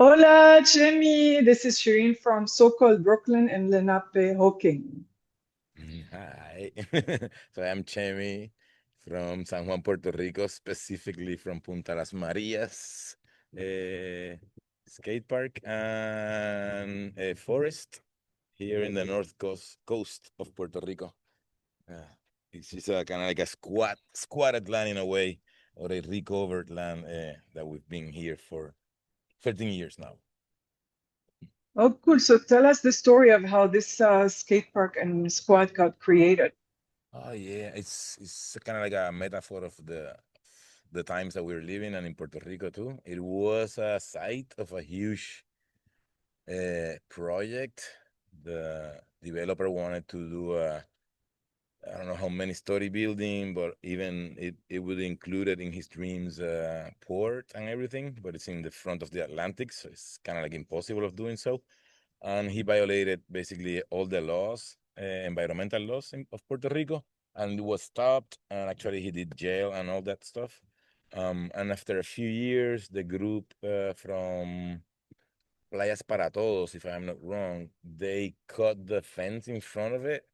Hola, Chemi. This is Shireen from so-called Brooklyn in Lenape, Hawking. Hi. So I'm Chemi from San Juan, Puerto Rico, specifically from Punta Las Marias, uh, skate park and a forest here in the north coast of Puerto Rico. Uh, it's just kind of like a squatted land in a way, or a recovered land that we've been here for 13 years now. Oh, cool. So tell us the story of how this skate park and squad got created. Oh yeah, it's kind of like a metaphor of the times that we're living and in Puerto Rico too. It was a site of a huge project. The developer wanted to do I don't know how many story building, but even it would include it in his dreams port and everything. But it's in the front of the Atlantic, so it's kind of like impossible of doing so. And he violated basically all the laws, environmental laws of Puerto Rico, and was stopped. And actually, he did jail and all that stuff. And after a few years, the group from Playas para Todos, if I'm not wrong, they cut the fence in front of it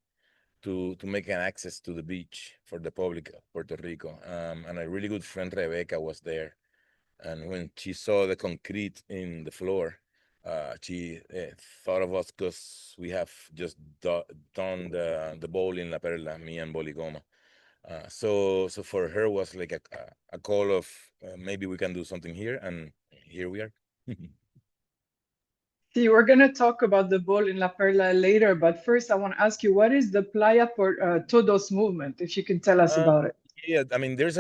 to make an access to the beach for the public of Puerto Rico. And a really good friend, Rebecca, was there, and when she saw the concrete in the floor, she thought of us because we have just done the bowl in La Perla, me and Boligoma. So for her was like a call of maybe we can do something here, and here we are. See, we're going to talk about the bull in La Perla later, but first I want to ask you, what is the Playa por Todos movement, if you can tell us Um, about it? yeah, I mean, there's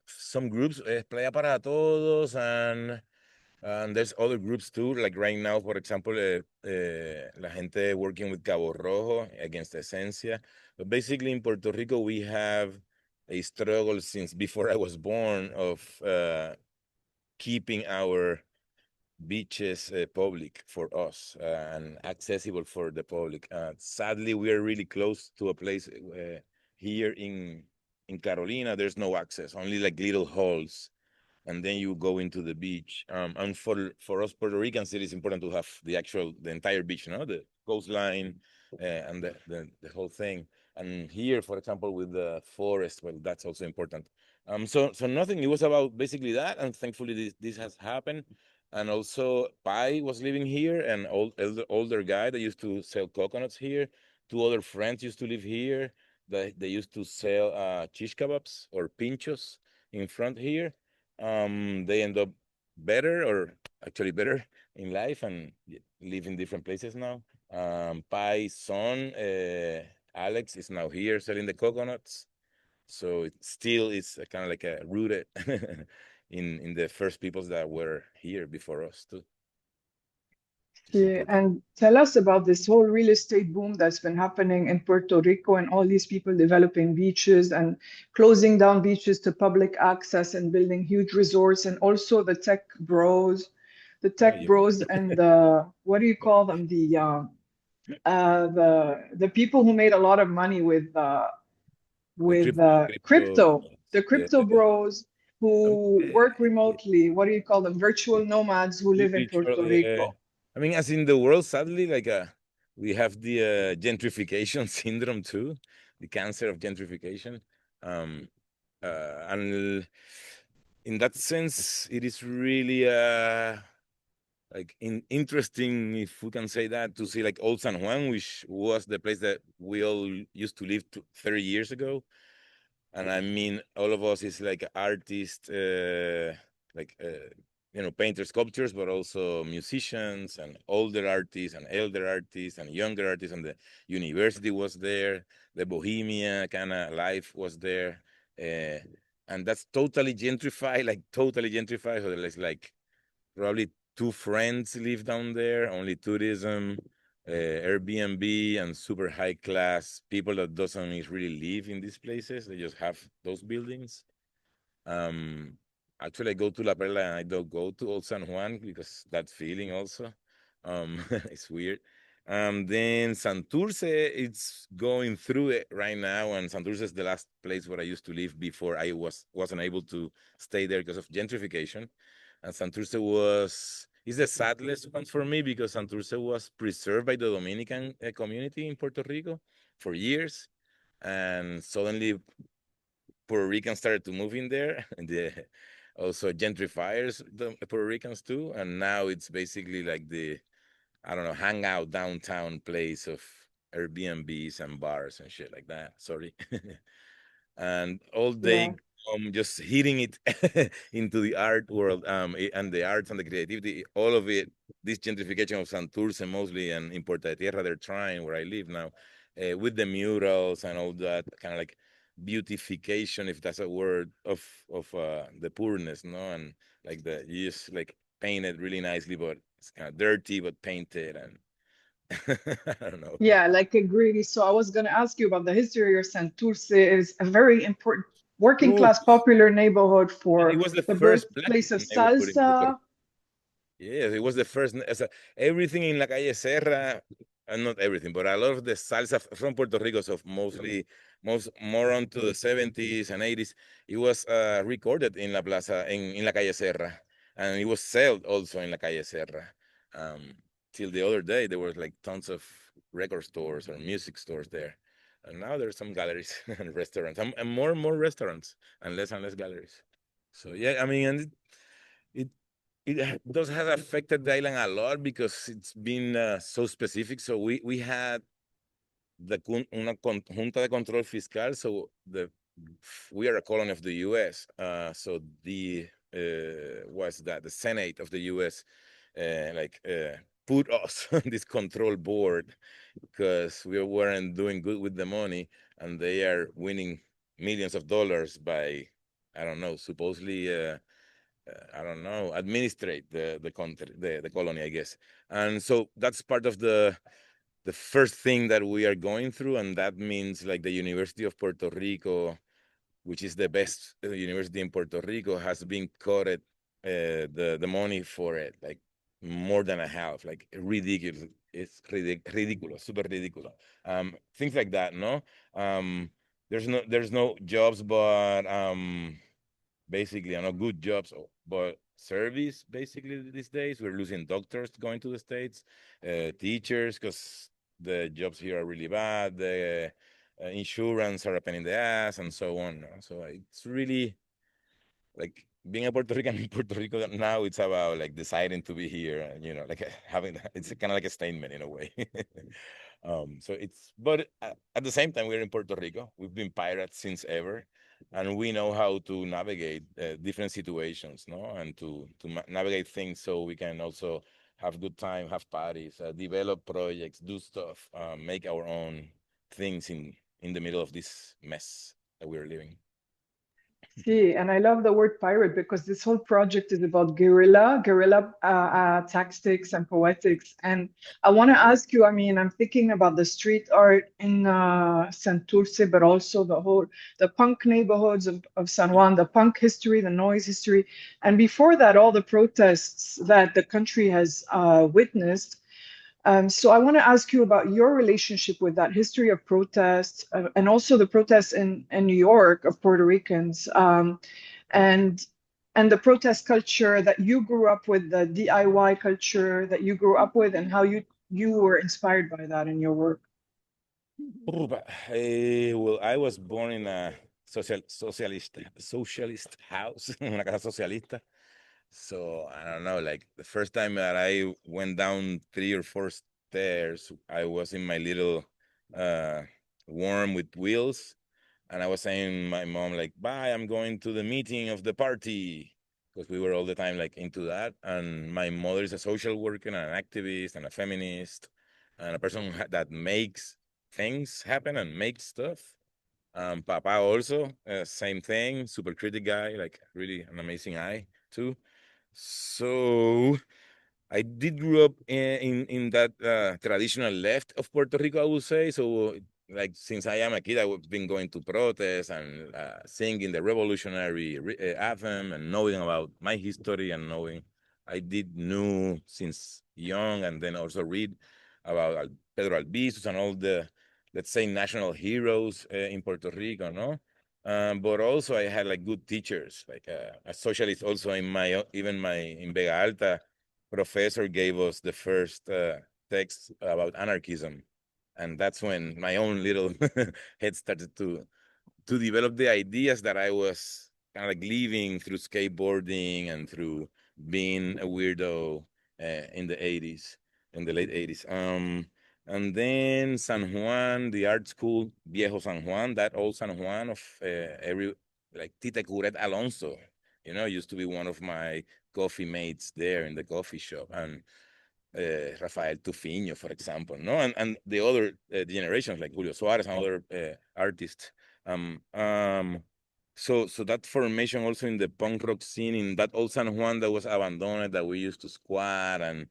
some groups, Playa para Todos, and there's other groups too. Like right now, for example, la gente working with Cabo Rojo against Esencia. But basically, in Puerto Rico, we have a struggle since before I was born of keeping our beaches public for us and accessible for the public. Sadly, we are really close to a place here in Carolina. There's no access, only like little holes, and then you go into the beach. And for us Puerto Ricans, it is important to have the entire beach, no, the coastline and the whole thing. And here, for example, with the forest, well, that's also important. So nothing. It was about basically that, and thankfully this has happened. And also, Pai was living here, an older guy that used to sell coconuts here. Two other friends used to live here. They used to sell shish kebabs or pinchos in front here. They end up better, or actually better in life, and live in different places now. Pai's son, Alex, is now here selling the coconuts. So it still is kind of like a rooted in the first peoples that were here before us too, which is Yeah, important. and tell us about this whole real estate boom that's been happening in Puerto Rico and all these people developing beaches and closing down beaches to public access and building huge resorts, and also the Oh tech yeah, bros and the what do you call them? The people who made a lot of money the crypto, the yeah, crypto bros I mean, who work yeah, remotely. What do you call them? Virtual nomads who live in spiritual, Puerto yeah. Rico. I mean, as in the world, sadly, like we have the gentrification syndrome too, the cancer of gentrification. Um, and in that sense, it is really like interesting, if we can say that, to see like old San Juan, which was the place that we all used to live 30 years ago. And I mean, all of us is like artists, like painters, sculptors, but also musicians and older artists and elder artists and younger artists. And the university was there, the bohemia kind of life was there, uh, and that's totally gentrified, like totally gentrified. So there's like probably two friends live down there, only tourism, Airbnb, and super high class people that doesn't really live in these places. They just have those buildings. Um, Actually, I go to La Perla and I don't go to Old San Juan because that feeling also, it's weird. Then Santurce, it's going through it right now, and Santurce is the last place where I used to live before I wasn't able to stay there because of gentrification. And Santurce was It's the saddest one for me because Santurce was preserved by the Dominican community in Puerto Rico for years, and suddenly Puerto Ricans started to move in there, and also gentrifiers the Puerto Ricans too, and now it's basically like the, I don't know, hangout downtown place of Airbnbs and bars and shit like that. Sorry. And all Yeah. day just hitting it into the art world, and the arts and the creativity, all of it. This gentrification of Santurce mostly, and in Puerta de Tierra, they're trying where I live now, with the murals and all that kind of like beautification, if that's a word, of the poorness, no, and like the, you just like paint it really nicely, but it's kind of dirty but painted, and I don't know. Yeah, like agree. So I was going to ask you about the history of Santurce. Is a very important working Oh, class popular neighborhood it for was the the first black birthplace of neighborhood in Puerto Rico. salsa. Yes, it was the first. Everything in La Calle Serra, not everything, but a lot of the salsa from Puerto Rico, so mostly, more on to the 70s and 80s, it was recorded in La Plaza, in La Calle Serra, and it was sold also in La Calle Serra. Um, till the other day, there was like tons of record stores or music stores there, and now there's some galleries and restaurants, and more restaurants and less galleries. So yeah, I mean, and it does have affected the island a lot because it's been so specific. So we had junta de control fiscal. So we are a colony of the U.S. So the what's that? The Senate of the U.S. Put us on this control board because we weren't doing good with the money, and they are winning millions of dollars by, I don't know, supposedly I don't know, administrate the country, the colony, I guess. And so that's part of the first thing that we are going through, and that means like the University of Puerto Rico, which is the best university in Puerto Rico, has been cut the money for it, like more than a half, like ridiculous. It's ridiculous, super ridiculous. Things like that, no. Um, there's no jobs, but basically, I know good jobs, but service basically these days. We're losing doctors going to the States, teachers, because the jobs here are really bad. The insurance are a pain in the ass, and so on. No? So it's really like being a Puerto Rican in Puerto Rico now. It's about like deciding to be here, and like having it's kind of like a statement in a way. So it's, but at the same time, we're in Puerto Rico. We've been pirates since ever, and we know how to navigate different situations, no, and to navigate things so we can also have good time, have parties, develop projects, do stuff, make our own things in the middle of this mess that we're living. See, and I love the word pirate because this whole project is about guerrilla tactics and poetics. And I want to ask you, I mean, I'm thinking about the street art in Santurce, but also the punk neighborhoods of San Juan, the punk history, the noise history. And before that, all the protests that the country has witnessed. So I want to ask you about your relationship with that history of protest and also the protests in New York of Puerto Ricans and and the protest culture that you grew up with, the DIY culture that you grew up with, and how you were inspired by that in your work. Well, I was born in a socialist house, una casa socialista. So I don't know, like the first time that I went down 3 or 4 stairs, I was in my little uh worm with wheels, and I was saying my mom like, "Bye, I'm going to the meeting of the party," because we were all the time like into that. And my mother is a social worker and an activist and a feminist and a person that makes things happen and makes stuff. Papa also, same thing, super critic guy, like really an amazing eye too. So I did grow up in that traditional left of Puerto Rico, I would say. So, like, since I am a kid, I've been going to protests and singing the revolutionary anthem and knowing about my history and knowing I did knew since young, and then also read about Pedro Albizu and all the, let's say, national heroes in Puerto Rico, no? But also I had like good teachers, like a socialist also in my even my in Vega Alta. professor gave us the first text about anarchism, and that's when my own little head started to develop the ideas that I was kind of like living through skateboarding and through being a weirdo in the 80s, in the late 80s. And then San Juan, the art school, Viejo San Juan, that old San Juan of every, like Tita Curet Alonso, used to be one of my coffee mates there in the coffee shop. And Rafael Tufino, for example, no, and the other generations like Julio Suarez and other artists. Um, um, so that formation also in the punk rock scene in that old San Juan that was abandoned, that we used to squat and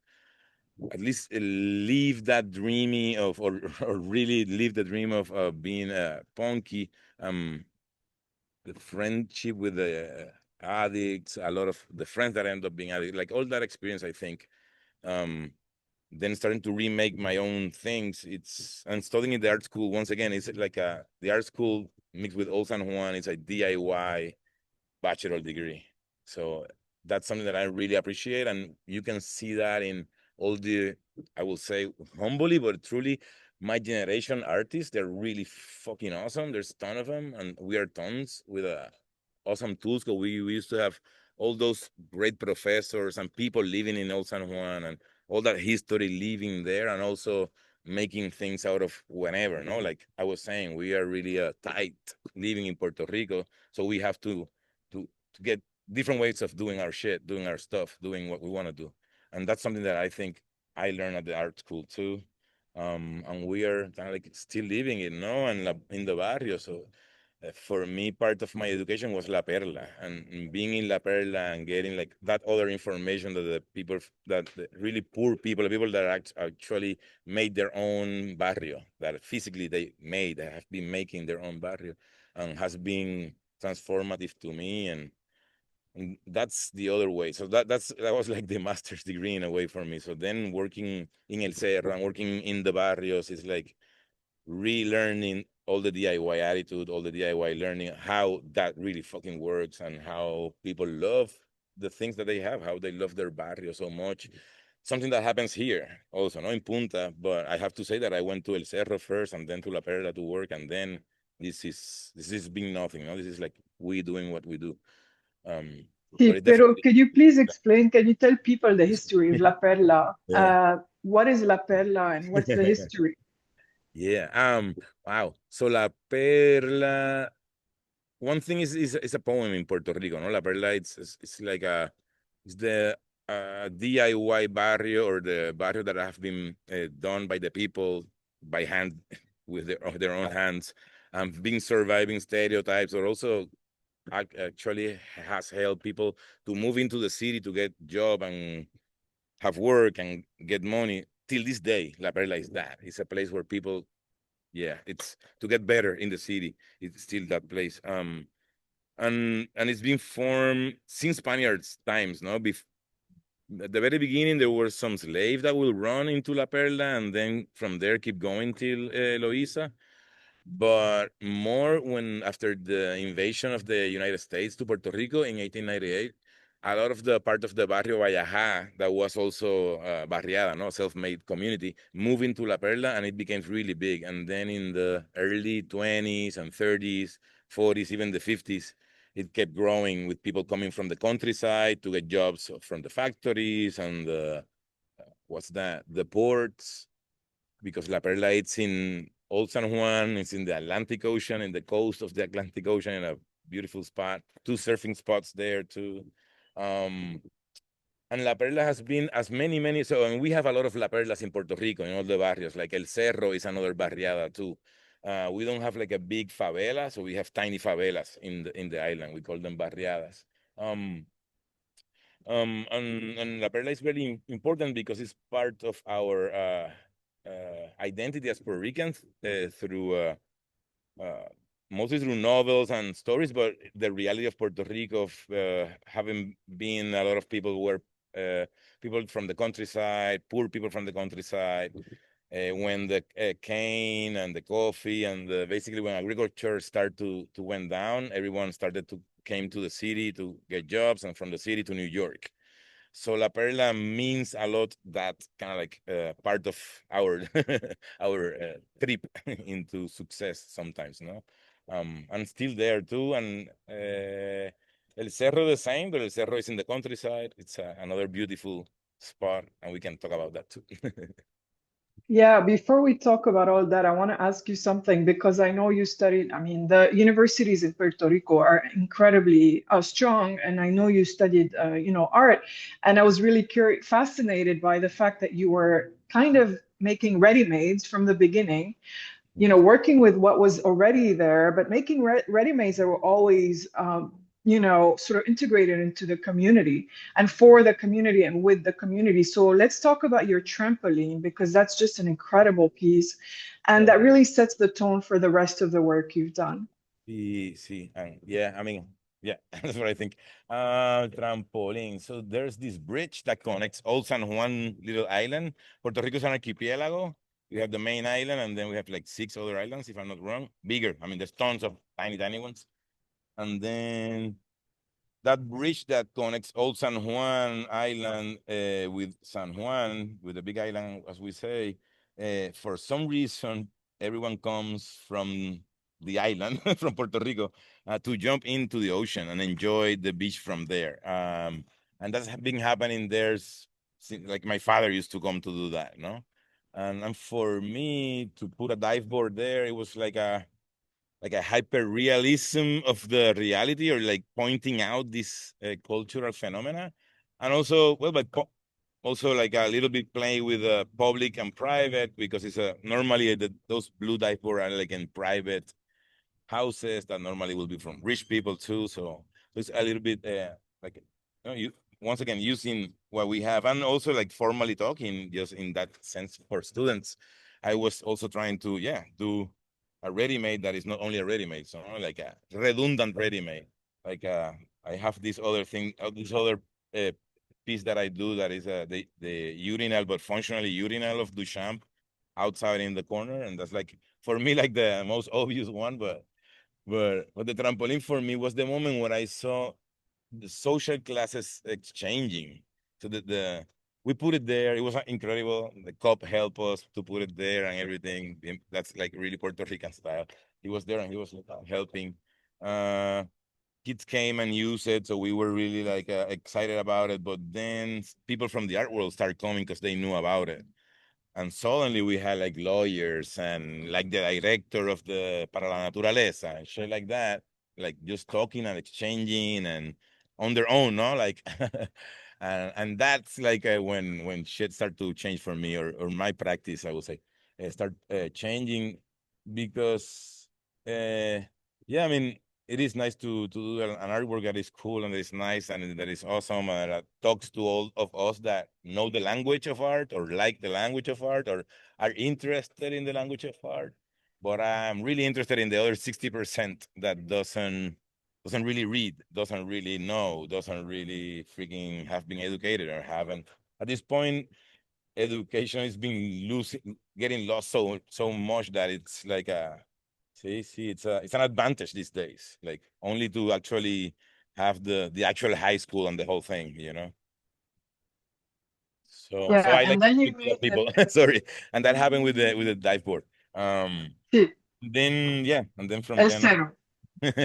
at least live that dreamy of, or really live the dream of being punky. The friendship with the addicts, a lot of the friends that end up being addicts, like all that experience, I think. Um, then starting to remake my own things. It's and studying in the art school once again. It's like the art school mixed with Old San Juan. It's a DIY bachelor degree. So that's something that I really appreciate, and you can see that in all the, I will say humbly but truly, my generation artists. They're really fucking awesome. There's a ton of them, and we are tons with awesome tools. Because we used to have all those great professors and people living in Old San Juan and all that history living there, and also making things out of whenever. No, like I was saying, we are really tight living in Puerto Rico, so we have to get different ways of doing our shit, doing our stuff, doing what we want to do. And that's something that I think I learned at the art school too. And we are kind of like still living it, no, and in the barrio. So for me, part of my education was La Perla, and being in La Perla and getting like that other information that the people, that the really poor people, the people that actually made their own barrio, that physically they have been making their own barrio, and has been transformative to me. And that's the other way. So that was like the master's degree in a way for me. So then working in El Cerro and working in the barrios is like relearning all the DIY attitude, all the DIY learning, how that really fucking works, and how people love the things that they have, how they love their barrio so much. Something that happens here also, no, in Punta. But I have to say that I went to El Cerro first and then to La Perla to work, and then this is being nothing, no? This is like we doing what we do. Um, but Sí, it pero definitely. can you please explain, can you tell people the history of La Perla? Yeah. What is La Perla and what's the history? Yeah. Wow. So La Perla, one thing is a poem in Puerto Rico, no? La Perla, it's like it's the DIY barrio, or the barrio that have been done by the people by hand with their own hands, being surviving stereotypes, or also actually has helped people to move into the city to get job and have work and get money. Till this day, La Perla is that. It's a place where people, yeah, it's to get better in the city. It's still that place. And it's been formed since Spaniards times, no? At the very beginning, there were some slaves that will run into La Perla, and then from there keep going till Loiza. But more when after the invasion of the United States to Puerto Rico in 1898, a lot of the part of the Barrio Vallaja that was also barriada, no, self-made community, moved into La Perla, and it became really big. And then in the early 20s and 30s, 40s, even the 50s, it kept growing with people coming from the countryside to get jobs from the factories and what's that, the ports, because La Perla, it's in Old San Juan, it's in the Atlantic Ocean, in the coast of the Atlantic Ocean, in a beautiful spot, two surfing spots there too. Um, and La Perla has been as many, so, and we have a lot of La Perlas in Puerto Rico, in all the barrios, like El Cerro is another barriada too. We don't have like a big favela, so we have tiny favelas in the island. We call them barriadas. Um, and La Perla is very important because it's part of our identity as Puerto Ricans, through uh, mostly through novels and stories, but the reality of Puerto Rico, of having been a lot of people who were people from the countryside, poor people from the countryside. When the cane and the coffee and basically when agriculture started to went down, everyone started to came to the city to get jobs, and from the city to New York. So La Perla means a lot, that kind of like part of our our trip into success sometimes, no? I'm still there too, and El Cerro the same, but El Cerro is in the countryside. It's another beautiful spot, and we can talk about that too. Yeah, before we talk about all that, I want to ask you something because I know you studied, I mean, the universities in Puerto Rico are incredibly strong, and I know you studied, art. And I was really curious, fascinated by the fact that you were kind of making ready-mades from the beginning, working with what was already there, but making ready-mades that were always, sort of integrated into the community and for the community and with the community. So let's talk about your trampoline because that's just an incredible piece. And that really sets the tone for the rest of the work you've done. See, and yeah, I mean, yeah, that's what I think. Trampoline. So there's this bridge that connects Old San Juan little island. Puerto Rico is an archipelago. We have the main island, and then we have like 6 other islands, if I'm not wrong. Bigger. I mean, there's tons of tiny, tiny ones. And then that bridge that connects Old San Juan Island with San Juan, with the big island, as we say, for some reason, everyone comes from the island, from Puerto Rico, to jump into the ocean and enjoy the beach from there. And that's been happening there. Like my father used to come to do that, no? And for me to put a dive board there, it was like a hyper realism of the reality, or like pointing out this cultural phenomena, and also well, but also like a little bit play with public and private, because it's normally those blue dive board are like in private houses that normally will be from rich people too. So it's a little bit like you once again using what we have, and also like formally talking just in that sense for students. I was also trying to do a ready-made that is not only a ready-made, so like a redundant ready-made. Like I have this other thing, this other uh, piece that I do that is the urinal, but functionally urinal of Duchamp outside in the corner, and that's like for me like the most obvious one, but the trampoline for me was the moment when I saw the social classes exchanging. So the we put it there. It was incredible. The cop helped us to put it there and everything. That's like really Puerto Rican style. He was there and he was helping. Uh, Kids came and used it, so we were really like excited about it. But then people from the art world started coming because they knew about it, and suddenly we had like lawyers and like the director of the Para la Naturaleza and shit like that, like just talking and exchanging and on their own, no, like, and that's like when shit start to change for me, or my practice, I would say, start changing, because yeah, I mean, it is nice to do an artwork that is cool and that is nice and that is awesome, that talks to all of us that know the language of art, or like the language of art, or are interested in the language of art. But I'm really interested in the other 60% that doesn't really read, doesn't really know, doesn't really freaking have been educated, or haven't. At this point, education is being losing, getting lost so much that it's like a see, it's an advantage these days, like only to actually have the actual high school and the whole thing, you know. So Yeah, I and like to then you speak to made people. Sorry, and that happened with the dive board. Um, the then yeah, and then from El then Cero, that's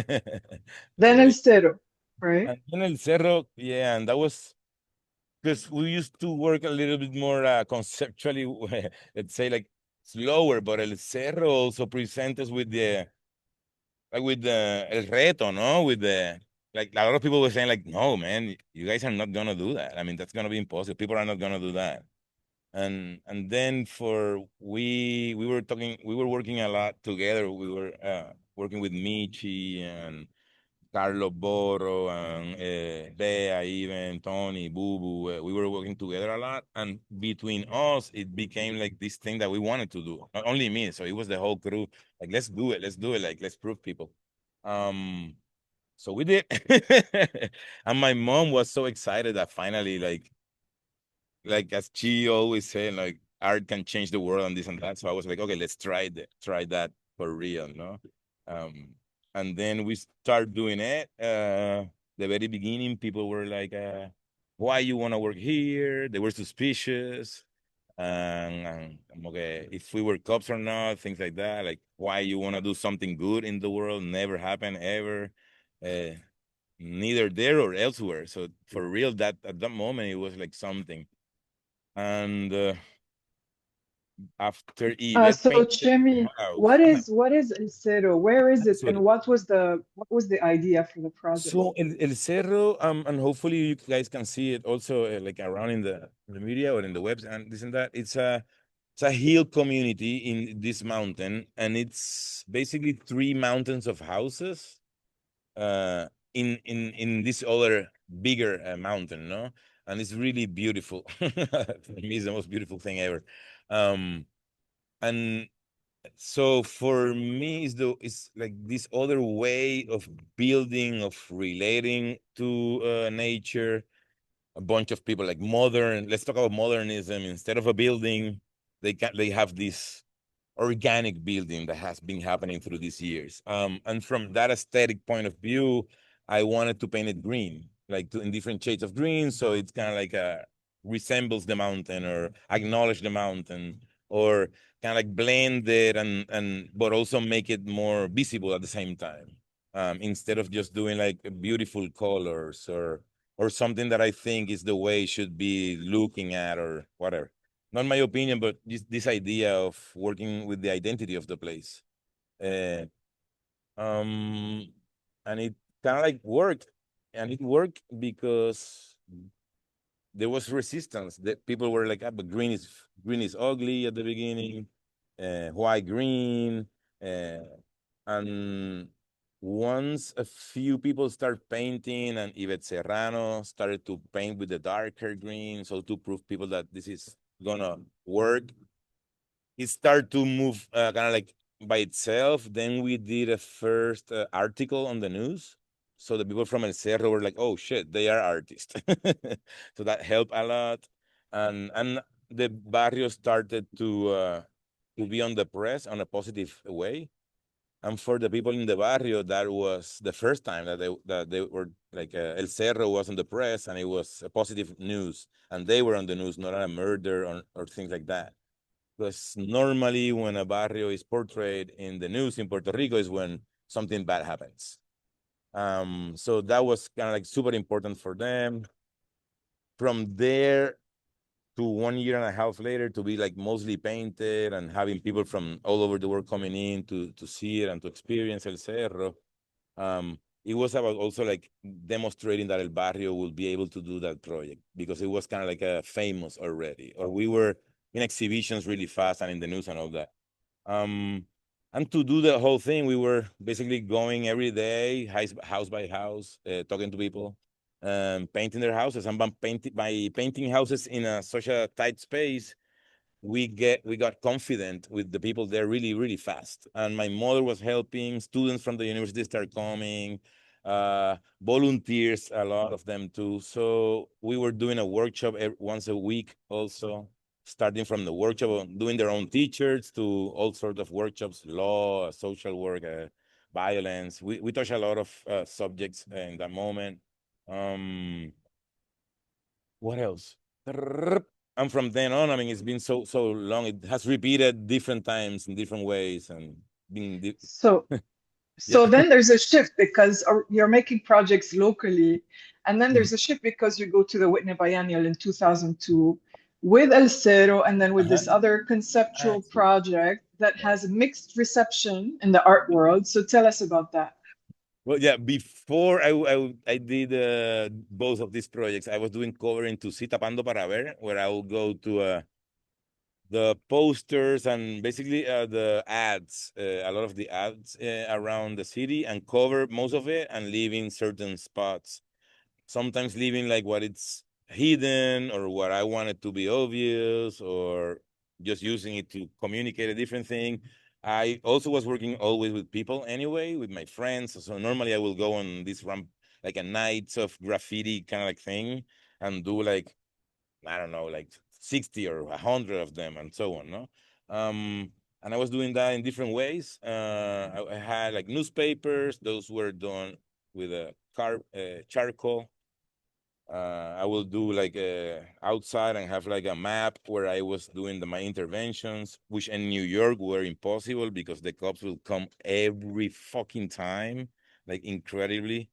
then El right. Cero, right? And then El Cerro, yeah, and that was because we used to work a little bit more conceptually, let's say like slower, but El Cerro also presents us with the like with the el reto, no? With the like a lot of people were saying like, no, man, you guys are not gonna do that. I mean, that's gonna be impossible. People are not gonna do that. And then for we were talking, we were working a lot together. We were working with Michi and Carlos Boro and Bea, even Tony, Boo Boo. We were working together a lot, and between us, it became like this thing that we wanted to do. Not only me, so it was the whole crew. Like, let's do it, let's do it. Like, let's prove people. Um, so we did, and my mom was so excited that finally, like as she always said, like art can change the world and this and that. So I was like, okay, let's try that for real, no? Um, and then we start doing it. The very beginning, people were like, why you want to work here. They were suspicious. Okay, if we were cops or not, things like that. Like why you want to do something good in the world, never happened ever. Uh, Neither there or elsewhere. So for real, that at that moment it was like something. And after Yvette So painted the Chemi, house, what is El Cerro? Where is it, and sorry. what was the idea for the project? So El Cerro, and hopefully you guys can see it also like around in the media or in the webs and this and that. It's a hill community in this mountain, and it's basically three mountains of houses in this other bigger mountain, no? And it's really beautiful. For me, it's the most beautiful thing ever. Um, and so for me, it's like this other way of building, of relating to nature. A bunch of people like modern. Let's talk about modernism. Instead of a building, they have this organic building that has been happening through these years. And from that aesthetic point of view, I wanted to paint it green, like in different shades of green, so it's kind of like resembles the mountain or acknowledge the mountain, or kind of like blend it and but also make it more visible at the same time. Instead of just doing like beautiful colors or something that I think is the way it should be looking at or whatever, not my opinion, but this idea of working with the identity of the place. Uh, um, and it kind of like worked, and it worked because there was resistance. That people were like, ah, but green is ugly at the beginning, why green? Uh, and once a few people start painting, and Yvette Serrano started to paint with the darker green, so to prove people that this is gonna work, it started to move kind of like by itself. Then we did a first article on the news. So the people from El Cerro were like, oh shit, they are artists. So that helped a lot. And the barrio started to be on the press on a positive way. And for the people in the barrio, that was the first time that they were like El Cerro was on the press, and it was a positive news, and they were on the news, not a murder or things like that. Because normally when a barrio is portrayed in the news in Puerto Rico is when something bad happens. So that was kind of like super important for them. From there to 1 year and a half later to be like mostly painted and having people from all over the world coming in to see it and to experience El Cerro. It was about also like demonstrating that El Barrio will be able to do that project because it was kind of like a famous already, or we were in exhibitions really fast and in the news and all that. Um, and to do the whole thing, we were basically going every day, house by house, talking to people, painting their houses. And by painting houses in a such a tight space, we got confident with the people there really fast. And my mother was helping. Students from the university start coming, volunteers, a lot of them too. So we were doing a workshop once a week also, starting from the workshop on doing their own teachers to all sorts of workshops, law, social work, violence. We touch a lot of subjects in that moment. um what else? And from then on, I mean, it's been so long. It has repeated different times in different ways and been So yeah. So then there's a shift because you're making projects locally, and then there's a shift because you go to the Whitney Biennial in 2002 with El Cero, and then with this Uh-huh. other conceptual Actually, project that yeah. has mixed reception in the art world. So tell us about that. Well, yeah. Before I did both of these projects, I was doing covering to Si Tapando para Ver, where I will go to the posters and basically the ads, a lot of the ads around the city, and cover most of it and leaving certain spots, sometimes leaving like what it's hidden or what I wanted to be obvious, or just using it to communicate a different thing. I also was working always with people anyway, with my friends. So normally I will go on this ramp, like a nights of graffiti kind of like thing, and do like, I don't know, like 60 or 100 of them and so on, no? And I was doing that in different ways. I had like newspapers, those were done with a charcoal. I will do like outside and have like a map where I was doing my interventions, which in New York were impossible because the cops will come every fucking time, like incredibly.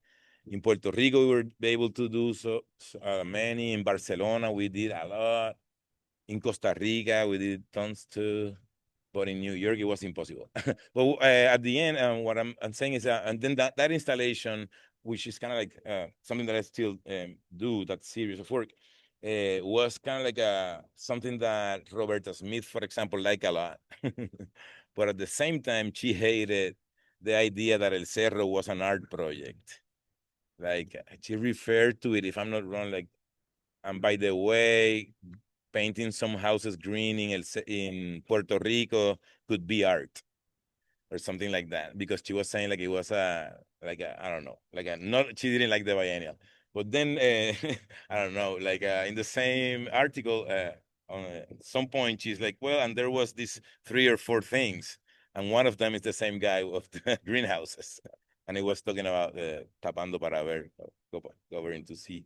In Puerto Rico, we were able to do many. In Barcelona, we did a lot. In Costa Rica, we did tons too, but in New York, it was impossible. But at the end, what I'm saying is, and then that installation, which is kind of like something that I still do, that series of work, was kind of like something that Roberta Smith, for example, liked a lot. But at the same time, she hated the idea that El Cerro was an art project. Like she referred to it, if I'm not wrong, like, and by the way, painting some houses green in Puerto Rico could be art or something like that, because she was saying like it was a like a, I don't know, like a, not, she didn't like the biennial. But then I don't know, like in the same article on some point she's like, well, and there was these 3 or 4 things, and one of them is the same guy of the greenhouses, and he was talking about tapando para ver, covering to see.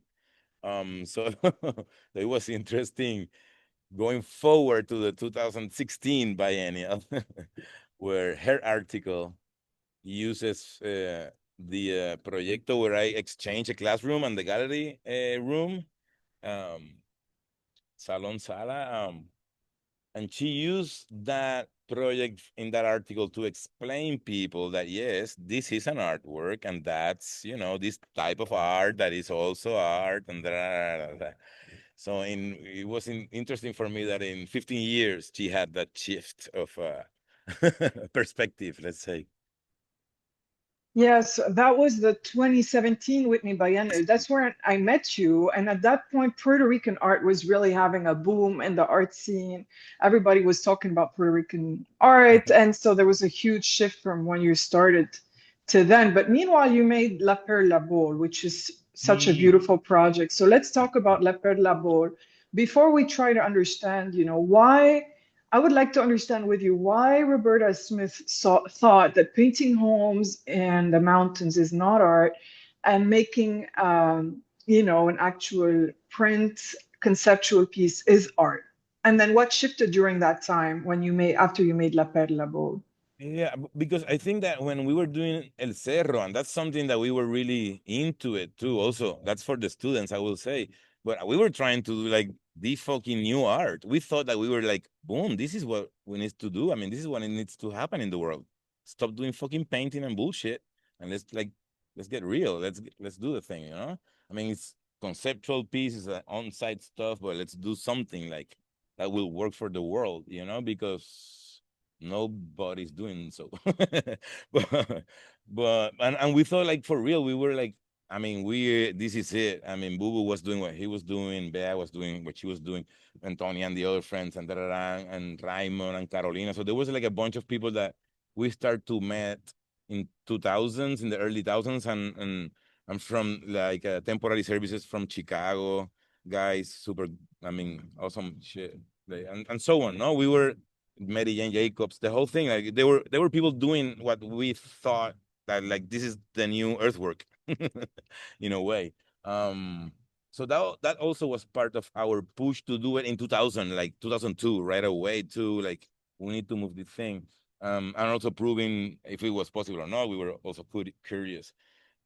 So it was interesting going forward to the 2016 biennial, where her article uses the proyecto where I exchange a classroom and the gallery room, um, salon sala, and she used that project in that article to explain people that yes, this is an artwork, and that's, you know, this type of art that is also art, and so it was interesting for me that in 15 years she had that shift of perspective, let's say. Yes, that was the 2017 Whitney Biennial. That's where I met you. And at that point, Puerto Rican art was really having a boom in the art scene. Everybody was talking about Puerto Rican art. And so there was a huge shift from when you started to then. But meanwhile, you made La Perla Bowl, which is such a Mm. beautiful project. So let's talk about La Perla Bowl before we try to understand, why. I would like to understand with you why Roberta Smith thought that painting homes in the mountains is not art, and making, an actual print conceptual piece is art. And then what shifted during that time when after you made La Perla Bowl? Yeah, because I think that when we were doing El Cerro, and that's something that we were really into it too. Also, that's for the students, I will say. But we were trying to do like the fucking new art. We thought that we were like, boom, this is what we need to do. I mean, this is what it needs to happen in the world. Stop doing fucking painting and bullshit, and let's get real. Let's do the thing. You know, I mean, it's conceptual pieces, on-site stuff, but let's do something like that will work for the world. You know, because nobody's doing so. but we thought like for real, we were like, I mean, we this is it. I mean, Bubu was doing what he was doing, Bea was doing what she was doing, Antonia and the other friends, and and Raymond and Carolina. So there was like a bunch of people that we start to met in 2000s, in the early thousands, and I'm from like temporary services from Chicago, guys, super, I mean, awesome shit, and so on. No, we were Mary Jane Jacobs, the whole thing. Like there were people doing what we thought that like this is the new earthwork, in a way. Um, so that also was part of our push to do it in 2000, like 2002, right away. To like we need to move this thing, and also proving if it was possible or not. We were also curious.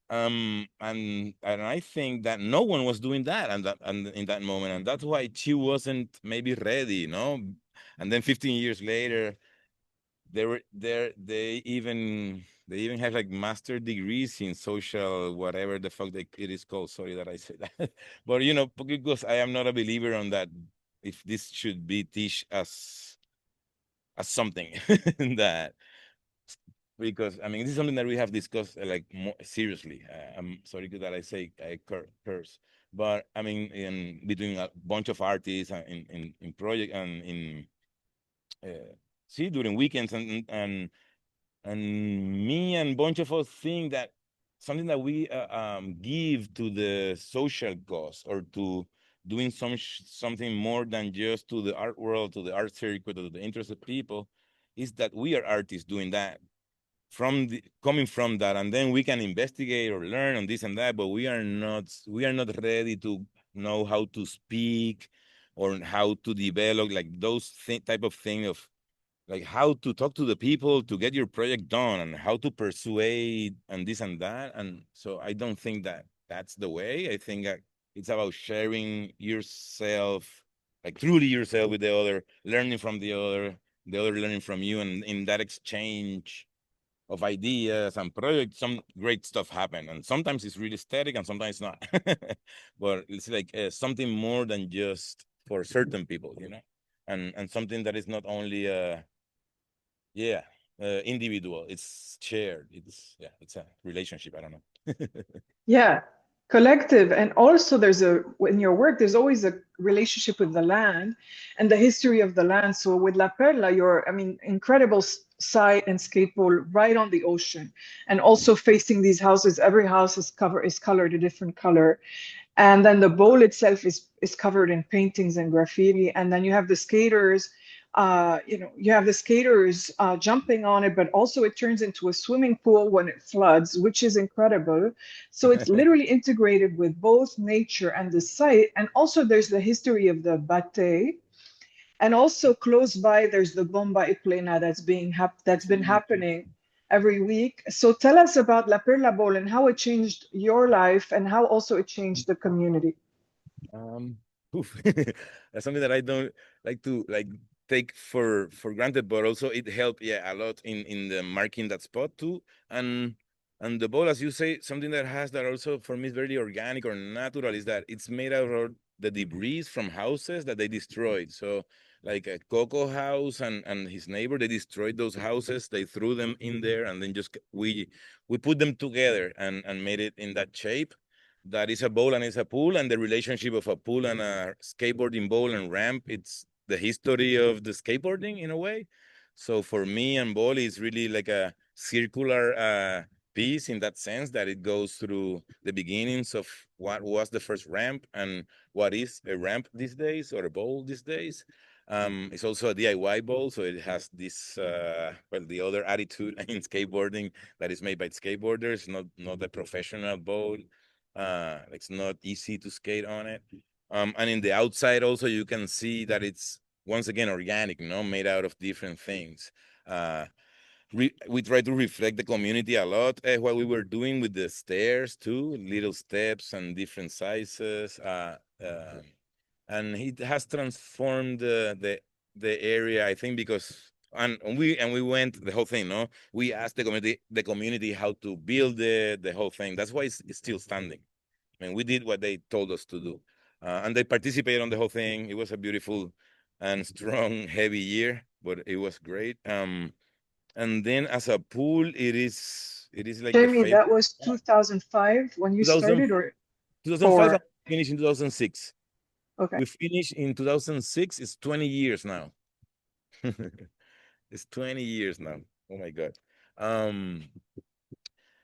And I think that no one was doing that, and in that moment, and that's why she wasn't maybe ready, and then 15 years later, they were there. They even have like master degrees in social whatever the fuck it is called. Sorry that I said that, but because I am not a believer on that. If this should be teach as something that, because I mean this is something that we have discussed like more seriously. I'm sorry that I say I curse, but I mean in between a bunch of artists and in project and in see during weekends and me and bunch of us think that something that we give to the social cause or to doing something more than just to the art world, to the art circuit, to the interest of people, is that we are artists doing that. coming from that, and then we can investigate or learn on this and that, but we are not ready to know how to speak or how to develop like those type of thing of like how to talk to the people to get your project done and how to persuade and this and that. And so I don't think that that's the way. I think that it's about sharing yourself, like truly yourself with the other, learning from the other learning from you, and in that exchange of ideas and projects, some great stuff happen. And sometimes it's really static and sometimes not. But it's like something more than just for certain people, and something that is not only yeah, individual. It's shared. It's a relationship. I don't know. Yeah, collective. And also there's in your work, there's always a relationship with the land and the history of the land. So with La Perla, I mean, incredible site and skateboard right on the ocean. And also facing these houses, every house is colored a different color. And then the bowl itself is covered in paintings and graffiti. And then you have the skaters, you have the skaters jumping on it, but also it turns into a swimming pool when it floods, which is incredible. So it's literally integrated with both nature and the site. And also there's the history of the bate. And also close by, there's the bomba y plena that's been happening every week. So tell us about La Perla Bowl and how it changed your life and how also it changed the community. Um, oof. That's something that I don't like to take for granted, but also it helped, yeah, a lot in the marking that spot too. And the ball, as you say, something that has that also for me is very organic or natural is that it's made out of the debris from houses that they destroyed. So like a Coco house and his neighbor, they destroyed those houses, they threw them in there, and then just we put them together and made it in that shape that is a bowl and it's a pool, and the relationship of a pool and a skateboarding bowl and ramp, it's the history of the skateboarding in a way. So for me and bowl is really like a circular piece in that sense that it goes through the beginnings of what was the first ramp and what is a ramp these days or a bowl these days. It's also a DIY bowl, so it has this well, the other attitude in skateboarding that is made by skateboarders, not the professional bowl. It's not easy to skate on it. And in the outside also you can see that it's once again organic, made out of different things. Uh, we try to reflect the community a lot what we were doing with the stairs too, little steps and different sizes. And it has transformed the area, I think, because and we went the whole thing, no? We asked the community how to build the whole thing. That's why it's still standing. I mean, we did what they told us to do, and they participated on the whole thing. It was a beautiful and strong, heavy year, but it was great. And then as a pool, it is like the Jamie, favorite. that was 2005 when you 2000, started or 2005, and four? finished in 2006. Okay. We finished in 2006. It's 20 years now. It's 20 years now. Oh my God. Um,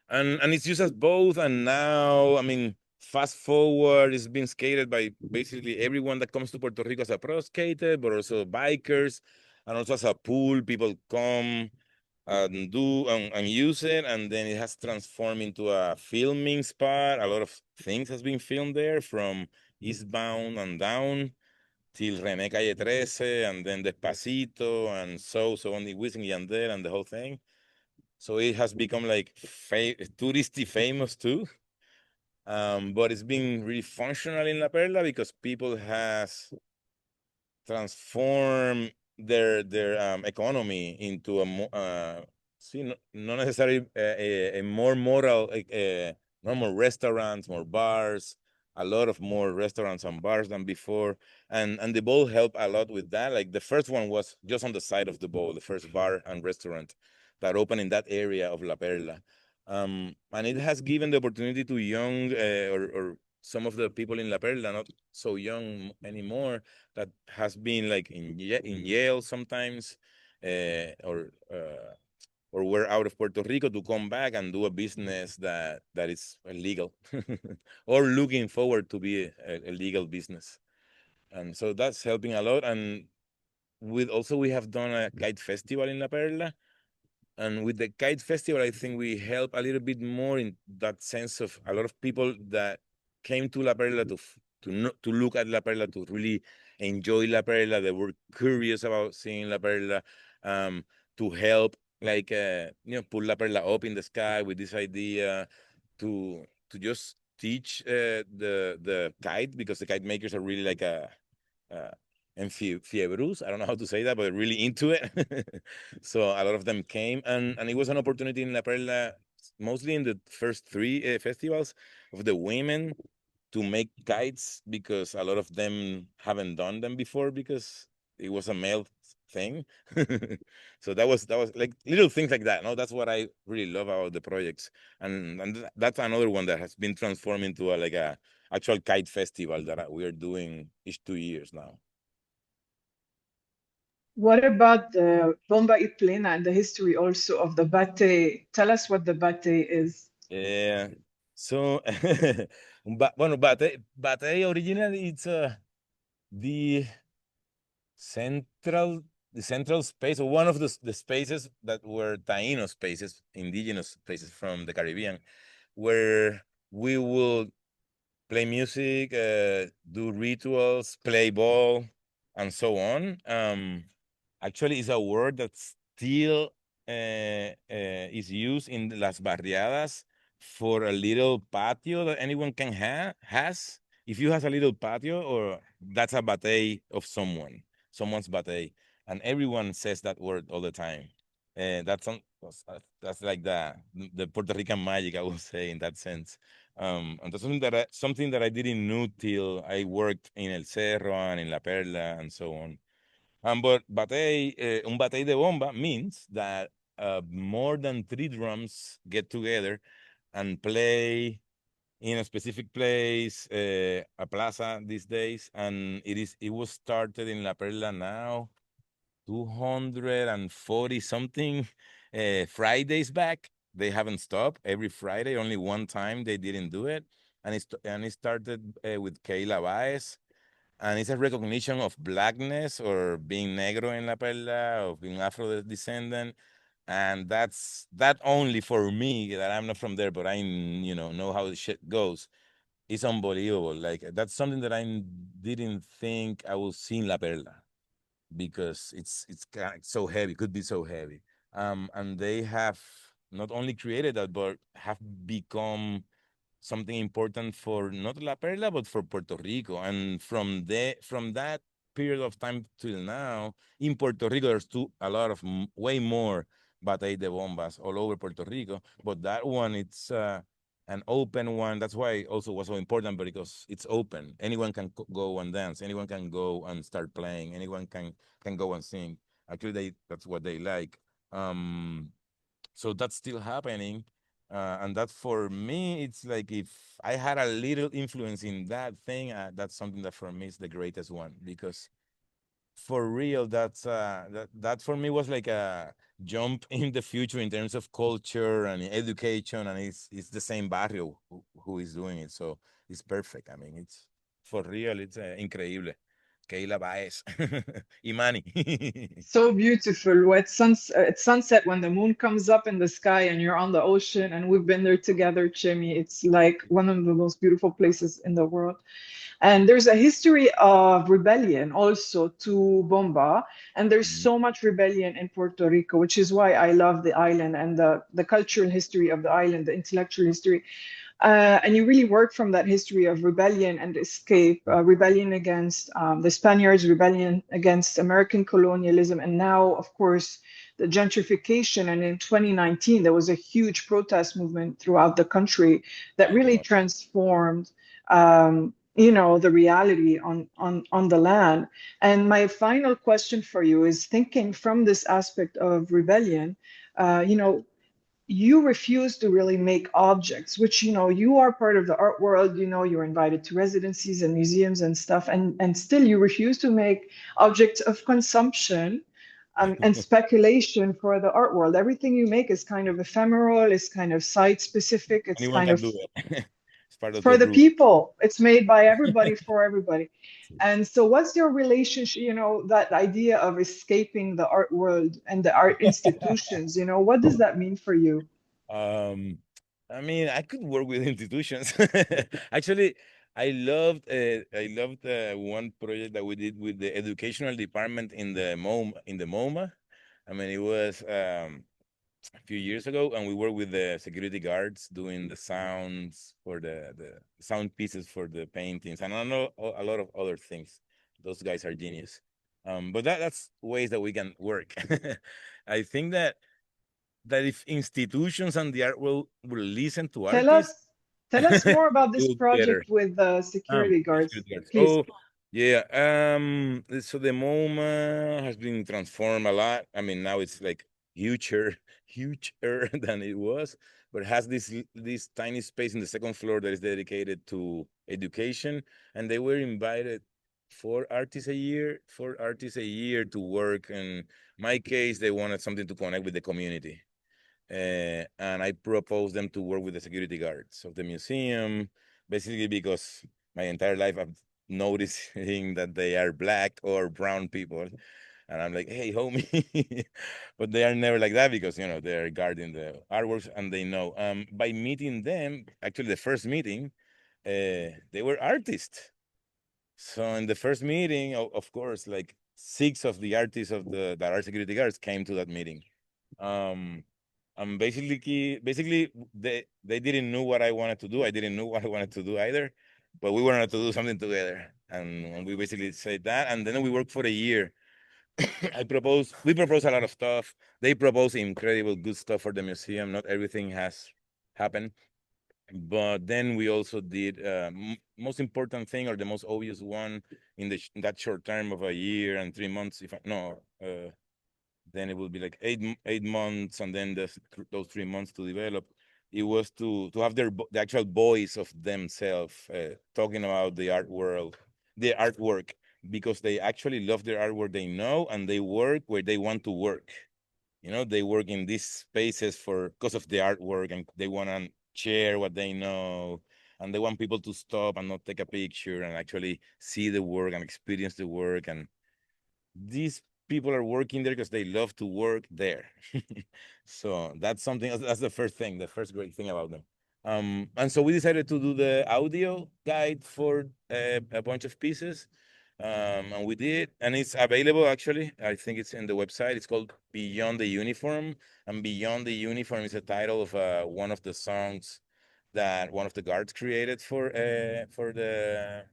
and it's used as both. And now, I mean, fast forward, it's been skated by basically everyone that comes to Puerto Rico as a pro skater, but also bikers, and also as a pool. People come and do and use it, and then it has transformed into a filming spot. A lot of things has been filmed there, from Eastbound and Down till René Calle 13, and then Despacito, and so on, the Wisin y Yandel, and the whole thing. So it has become like touristy famous too. But it's been really functional in La Perla because people has transform their economy into see, not necessarily a more moral, no more restaurants, more bars, a lot of more restaurants and bars than before. And the bowl helped a lot with that. Like the first one was just on the side of the bowl, the first bar and restaurant that opened in that area of La Perla. And it has given the opportunity to young or some of the people in La Perla, not so young anymore, that has been like in jail sometimes, or were out of Puerto Rico, to come back and do a business that is illegal, or looking forward to be a legal business. And so that's helping a lot. And we have done a kite festival in La Perla, And with the Kite Festival, I think we help a little bit more in that sense of a lot of people that came to La Perla to look at La Perla, to really enjoy La Perla. They were curious about seeing La Perla, um, to help, like, put La Perla up in the sky with this idea to just teach the kite, because the kite makers are really like uh, enfiebrus. I don't know how to say that, but really into it. So a lot of them came, and it was an opportunity in La Perla, mostly in the first three festivals, of the women to make kites, because a lot of them haven't done them before, because it was a male thing. So that was like little things like that. No, that's what I really love about the projects, and that's another one that has been transformed into like a actual kite festival that we are doing each 2 years now. What about the Bomba y Plena and the history also of the bate? Tell us what the bate is. Yeah. So, bueno, Bate originally it's the central the central space, or one of the spaces that were Taino spaces, indigenous spaces from the Caribbean, where we will play music, do rituals, play ball, and so on. Actually, it's a word that still is used in las barriadas for a little patio that anyone can has. If you has a little patio, or that's a bate of someone's bate, and everyone says that word all the time. That's like the Puerto Rican magic, I would say, in that sense. And that's something that I didn't know till I worked in El Cerro and in La Perla and so on. But un batey de bomba means that more than three drums get together and play in a specific place, a plaza these days, and it was started in La Perla now 240 something Fridays back. They haven't stopped every Friday. Only one time they didn't do it, and it started with Kayla Baez, and it's a recognition of blackness, or being negro in La Perla, of being Afro descendant. And that's that only for me, that I'm not from there, but I know how the shit goes. It's unbelievable. Like, that's something that I didn't think I would see in La Perla, because it's so heavy, could be so heavy. And they have not only created that, but have become something important for not La Perla, but for Puerto Rico. And from that period of time till now, in Puerto Rico, there's a lot of way more Batey de Bombas all over Puerto Rico. But that one, it's an open one. That's why it also was so important, because it's open. Anyone can go and dance. Anyone can go and start playing. Anyone can go and sing. Actually, that's what they like. Um, so that's still happening, and that, for me, it's like, if I had a little influence in that thing, that's something that for me is the greatest one, because for real, that for me was like a jump in the future in terms of culture and education, and it's the same barrio who is doing it, so it's perfect. I mean, it's for real, it's increíble. Keila Baez. Imani. So beautiful. At sunset when the moon comes up in the sky and you're on the ocean, and we've been there together, Chemi. It's like one of the most beautiful places in the world. And there's a history of rebellion also to Bomba. And there's Mhm. so much rebellion in Puerto Rico, which is why I love the island and the cultural history of the island, the intellectual history. And you really work from that history of rebellion and escape, rebellion against the Spaniards, rebellion against American colonialism, and now, of course, the gentrification. And in 2019, there was a huge protest movement throughout the country that My really God. transformed, the reality on the land. And my final question for you is, thinking from this aspect of rebellion, you refuse to really make objects, which, you are part of the art world, you're invited to residencies and museums and stuff, and still you refuse to make objects of consumption, and speculation for the art world. Everything you make is kind of ephemeral, is kind of site specific, it's Anyone kind can of do it. It's part of For the the group. people. It's made by everybody for everybody. And so, what's your relationship? That idea of escaping the art world and the art institutions, what does that mean for you? Um, I mean, I could work with institutions. Actually, I loved one project that we did with the educational department in the MoMA. I mean, it was a few years ago, and we worked with the security guards doing the sounds for the sound pieces for the paintings, and I know a lot of other things. Those guys are genius. But that's ways that we can work. I think that if institutions and the art will listen to Tell artists, us, tell us more about it this will be better. project with the security guards, Security guards. please. Oh, yeah. So the MoMA has been transformed a lot. I mean, now it's like huger, huger than it was, but it has this tiny space in the second floor that is dedicated to education, and they were invited four artists a year to work. In my case, they wanted something to connect with the community. And I proposed them to work with the security guards of the museum, basically because my entire life I've noticing that they are black or brown people, and I'm like, hey, homie, but they are never like that because they're guarding the artworks and they know. By meeting them, actually the first meeting, they were artists. So in the first meeting, of course, like six of the artists of that are security guards came to that meeting. Um, and basically they didn't know what I wanted to do. I didn't know what I wanted to do either, but we wanted to do something together. And we basically said that, and then we worked for a year. We proposed a lot of stuff. They proposed incredible good stuff for the museum. Not everything has happened, but then we also did most important thing, or the most obvious one, in that short term of a year and 3 months. If I no Then it would be like 8 months, and then those 3 months to develop. It was to have the actual voice of themselves, talking about the art world, the artwork, because they actually love their artwork. They know, and they work where they want to work. They work in these spaces because of the artwork, and they want to share what they know, and they want people to stop and not take a picture and actually see the work and experience the work. And these people are working there because they love to work there. So that's something else. That's the first thing, the first great thing about them. And so we decided to do the audio guide for a bunch of pieces. And we did, and it's available actually. I think it's in the website. It's called Beyond the Uniform. And Beyond the Uniform is the title of one of the songs that one of the guards created for the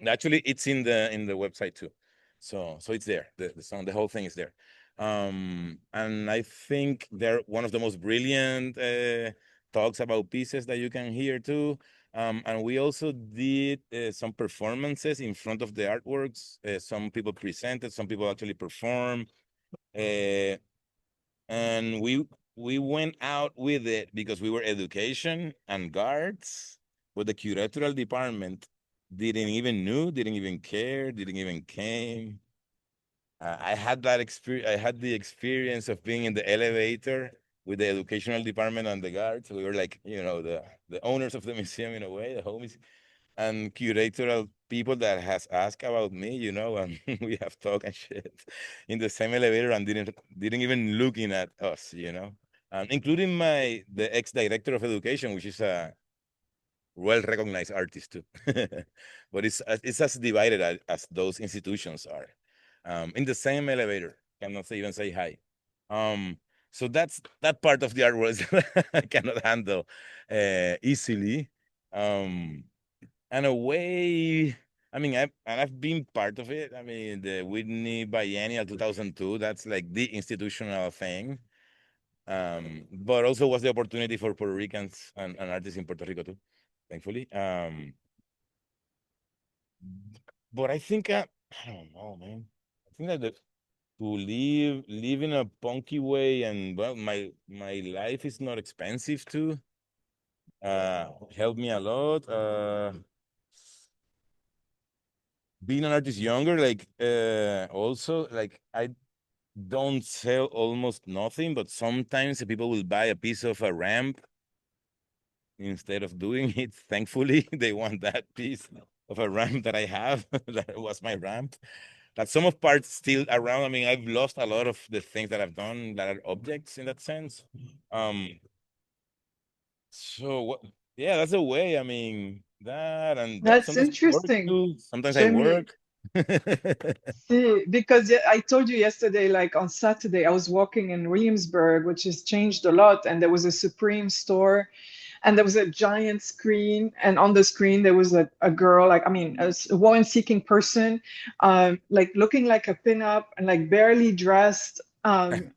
actually, it's in the website too. So it's there. The song, the whole thing is there. And I think they're one of the most brilliant talks about pieces that you can hear too. And we also did some performances in front of the artworks. Some people presented, some people actually performed. Uh, and we went out with it because we were education and guards, but the curatorial department didn't even care, didn't even came. I had that experience. I had the experience of being in the elevator with the educational department and the guards. We were like, the owners of the museum in a way, the homies, and curatorial people that has asked about me, and we have talked and shit in the same elevator, and didn't even looking at us. Including the ex-director of education, which is a well-recognized artist too. But it's as divided as those institutions are. In the same elevator, cannot even say hi. Um, so that's that part of the art world I cannot handle easily. Um, and a way, I mean, I've been part of it. I mean, the Whitney Biennial 2002, that's like the institutional thing. But also was the opportunity for Puerto Ricans and artists in Puerto Rico too, thankfully. But I think, I don't know, man. I think that to live in a punky way, and well, my life is not expensive too. Helped me a lot. Being an artist younger, like also like I don't sell almost nothing, but sometimes people will buy a piece of a ramp instead of doing it. Thankfully, they want that piece of a ramp that I have. That was my ramp. That some of parts still around. I mean, I've lost a lot of the things that I've done that are objects in that sense. Um, so what? Yeah, that's a way. I mean, that and that. That's Sometimes I work interesting, too. Sometimes I Chemi. work. See, because I told you yesterday, like on Saturday, I was walking in Williamsburg, which has changed a lot, and there was a Supreme store, and there was a giant screen, and on the screen there was a girl, like I mean, a woman-seeking person, like looking like a pinup and like barely dressed, and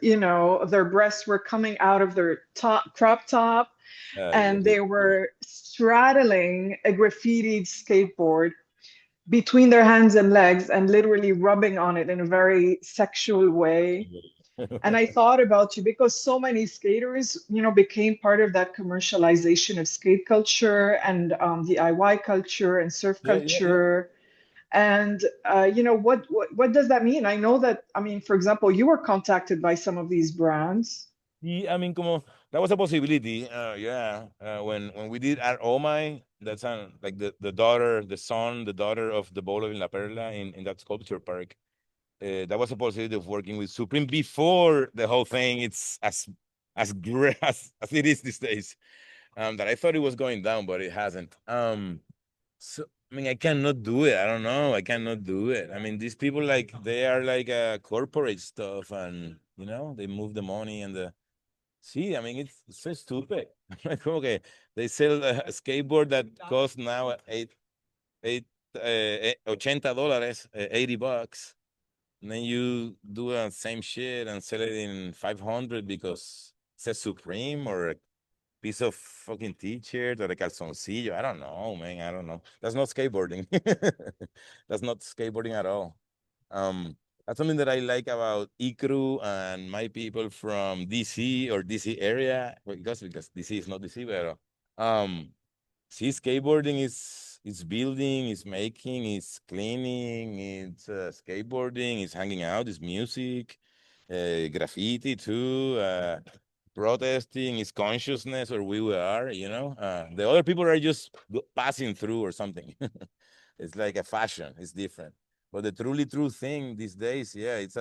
you know their breasts were coming out of their top crop top, Yeah. and they were straddling a graffitied skateboard between their hands and legs and literally rubbing on it in a very sexual way. And I thought about you because so many skaters, you know, became part of that commercialization of skate culture and DIY culture and surf Yeah. culture. And you know, what does that mean? I know that, I mean, for example, you were contacted by some of these brands. Yeah, I mean, como that was a possibility. Yeah, when we did at Omai, that's like the daughter, the son, the daughter of the Bolo in La Perla in that sculpture park. That was a possibility of working with Supreme before the whole thing. It's as great as it is these days. That I thought it was going down, but it hasn't. So I mean, I cannot do it. I don't know. I cannot do it. I mean, these people like they are like corporate stuff, and you know, they move the money and the. See, I mean, it's so stupid. Like, okay, they sell a skateboard that costs now eight $80, $80. And then you do the same shit and sell it in 500 because it says Supreme or a piece of fucking t-shirt or a calzoncillo. I don't know, man. I don't know. That's not skateboarding. That's not skateboarding at all. Um, that's something that I like about Ikru and my people from DC or DC area because DC is not DC, but see, skateboarding is building, is making, is cleaning, it's skateboarding, it's hanging out, it's music, graffiti too, protesting, is consciousness or we are, you know. The other people are just passing through or something. It's like a fashion, it's different. But the truly true thing these days, yeah, it's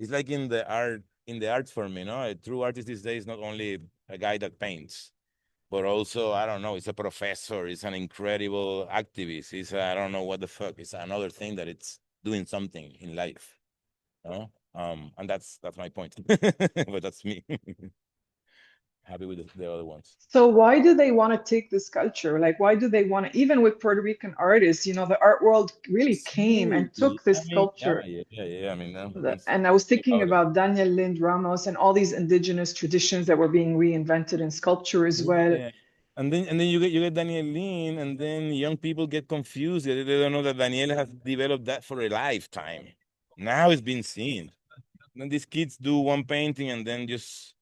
like in the art form, you know. A true artist these days is not only a guy that paints but also I don't know. It's a professor. It's an incredible activist. I don't know what the fuck. It's another thing that it's doing something in life. You know? And that's my point. But that's me. Happy with the other ones. So why do they want to take this culture? Like, why do they want to, even with Puerto Rican artists, you know, the art world really came and See, took I this mean, culture. yeah. I mean, And I was thinking about it. about Daniel Lind Ramos and all these indigenous traditions that were being reinvented in sculpture as well. Yeah. And then you get Daniel Lean, and then young people get confused. They don't know that Daniel has developed that for a lifetime. Now it's been seen. Then these kids do one painting and then just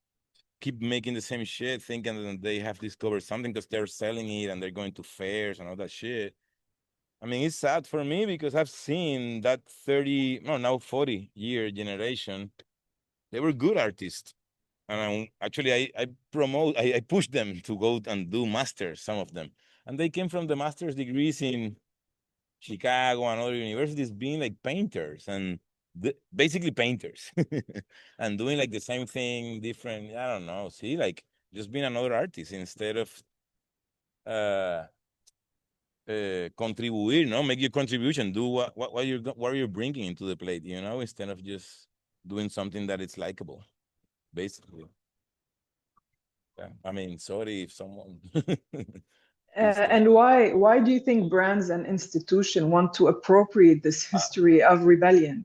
keep making the same shit, thinking that they have discovered something because they're selling it and they're going to fairs and all that shit. I mean, it's sad for me because I've seen that 30, no, now 40-year generation. They were good artists. And I pushed them to go and do masters, some of them. And they came from the master's degrees in Chicago and other universities being like painters and basically painters and doing like the same thing, different. I don't know. See, like just being another artist instead of uh, contribuir, no, make your contribution, do what you're bringing into the plate, you know, instead of just doing something that it's likable, basically. Yeah. I mean, sorry if someone feels that. And why do you think brands and institutions want to appropriate this history of rebellion?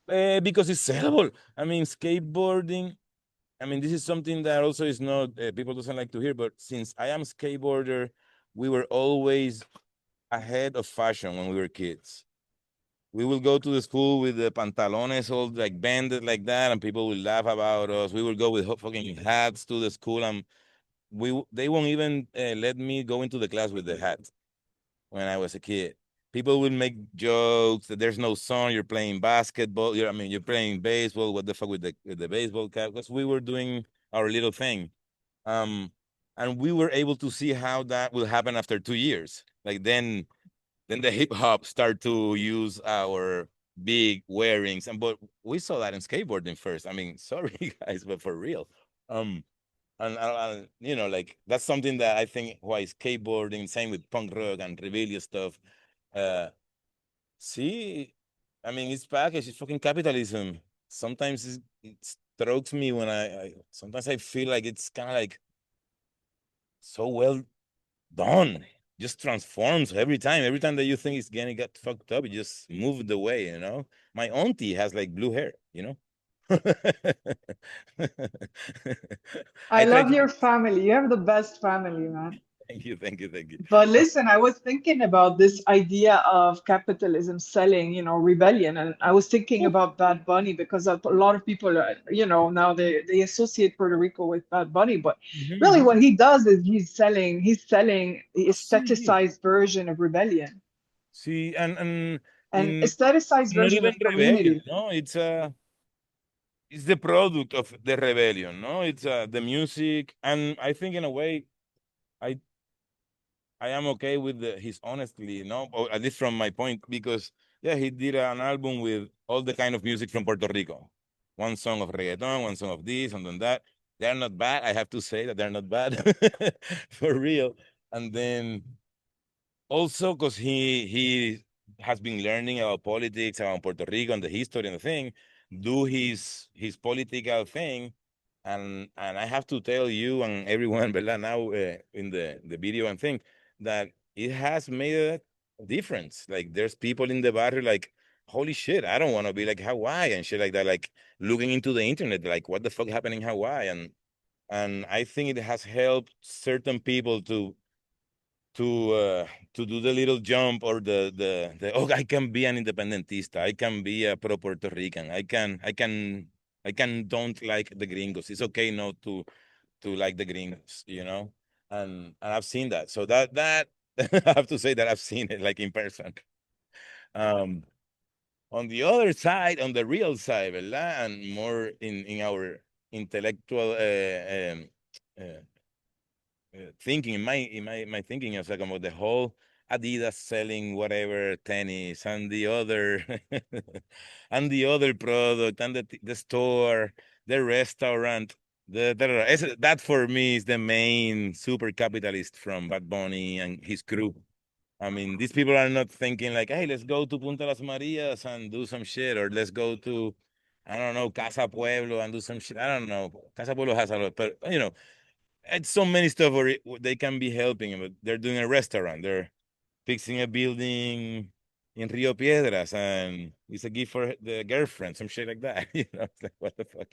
Because it's sellable. I mean, skateboarding. I mean, this is something that also is not people doesn't like to hear. But since I am skateboarder, we were always ahead of fashion when we were kids. We will go to the school with the pantalones all like banded like that, and people will laugh about us. We will go with fucking hats to the school, and they won't even let me go into the class with the hat when I was a kid. People would make jokes that there's no sun. You're playing basketball. I mean, you're playing baseball. What the fuck with the baseball cap? Because we were doing our little thing. Um, and we were able to see how that will happen after 2 years. Like then the hip hop start to use our big wearings, and but we saw that in skateboarding first. I mean, sorry guys, but for real. Um, and you know, like that's something that I think why skateboarding, same with punk rock and rebellious stuff. Uh, see, I mean, it's packaged. It's fucking capitalism. Sometimes it strokes me when I sometimes I feel like it's kind of like so well done. Just transforms every time. Every time that you think it's gonna get fucked up, it just moved away, you know? My auntie has like blue hair, you know? I I try love to your family. You have the best family, man. thank you, thank you, thank you. But listen, I was thinking about this idea of capitalism selling, rebellion, and I was thinking about Bad Bunny because a lot of people, now they associate Puerto Rico with Bad Bunny, but really Mhm. what he does is he's selling the See, aestheticized version of rebellion see, and and in aestheticized not version even of rebellion, community. no, it's the product of the rebellion, no? It's the music, and I think in a way, I I am okay with his honestly, or at least from my point, because yeah, he did an album with all the kind of music from Puerto Rico. One song of reggaeton, one song of this, and then that. They're not bad. I have to say that they're not bad for real. And then also because he has been learning about politics around Puerto Rico and the history and the thing, do his political thing, and I have to tell you and everyone, ¿verdad? Now in the video and thing that it has made a difference. Like there's people in the barrio like, holy shit, I don't want to be like Hawaii and shit like that. Like looking into the internet, like what the fuck happened in Hawaii, and I think it has helped certain people to uh, to do the little jump or the oh, I can be an independentista, I can be a pro Puerto Rican, I can don't like the gringos. It's okay not to like the gringos, and I've seen that. So that I have to say that I've seen it like in person. Um, on the other side, on the real side, ¿verdad? And more in our intellectual uh, thinking in my thinking is like about the whole Adidas selling whatever tennis and the other and the other product and the store, the restaurant, that for me is the main super capitalist from Bad Bunny and his crew. I mean, these people are not thinking like, hey, let's go to Punta Las Marias and do some shit, or let's go to, I don't know, Casa Pueblo and do some shit. I don't know. Casa Pueblo has a lot, but it's so many stuff where they can be helping, but they're doing a restaurant. They're fixing a building in Rio Piedras, and it's a gift for the girlfriend, some shit like that. It's like, what the fuck?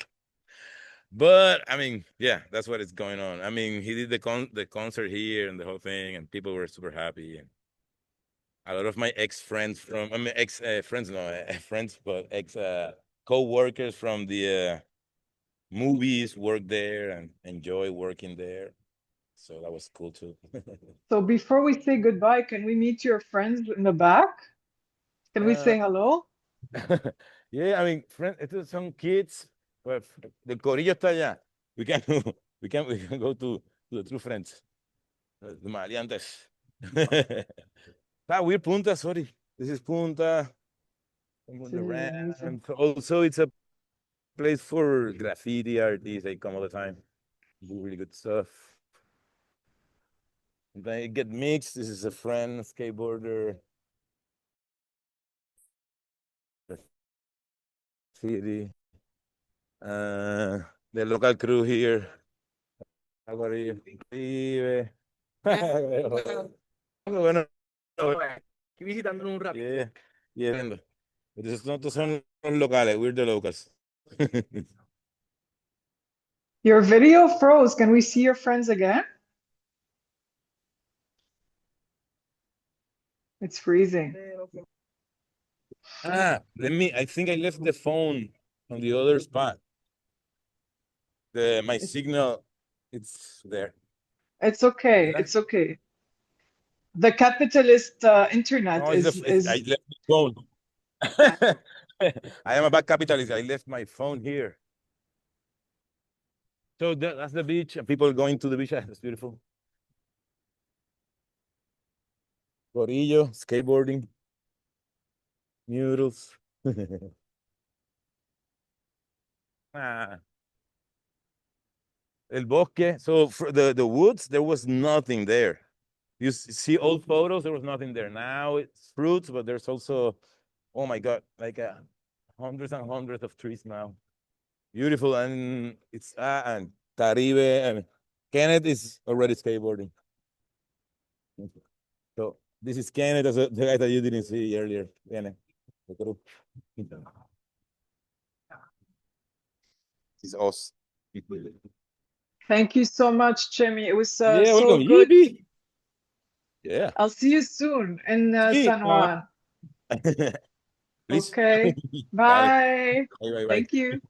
But I mean, yeah, that's what is going on. I mean, he did the concert here and the whole thing, and people were super happy. And a lot of my ex friends I mean, ex friends, no, friends, but ex co-workers from the movies work there and enjoy working there. So that was cool too. So before we say goodbye, can we meet your friends in the back? Can we uh, say hello? yeah, I mean, friend, it's some kids. Well, the Corillo está allá. We can we can go to the true friends, the maleantes. We're Punta. Sorry, this is Punta. I'm on Sí, the amazing. ramp. Also, it's a place for graffiti artists. They come all the time, do really good stuff. They get mixed. This is a friend, skateboarder, graffiti. Uh, the local crew here. How are you? Vive. Bueno, aquí visitándonos un rato. Yeah, yeah. Entonces nosotros son los locales, we're the locals. Your video froze. Can we see your friends again? It's freezing. I think I left the phone on the other spot. My It's signal, it's there. it's okay. ¿Verdad? It's okay. The capitalist internet No, I is left the phone. I am a bad capitalist. I left my phone here. So that's the beach, and people going to the beach. That's beautiful. Gorillo, skateboarding, noodles. Ah, El Bosque. So for the woods, there was nothing there. You see old photos, there was nothing there. Now it's fruits, but there's also, oh my God, like hundreds and hundreds of trees now. Beautiful, and it's and Caribe, and Kenneth is already skateboarding. So this is Kenneth, that's the guy that you didn't see earlier. Kenneth. This is us. Thank you so much, Chemi. It was Yeah, so welcome. good. Yippee. Yeah. I'll see you soon in Sí. San Juan. Please. Okay. Dale. Bye. Bye, bye, bye. Thank you.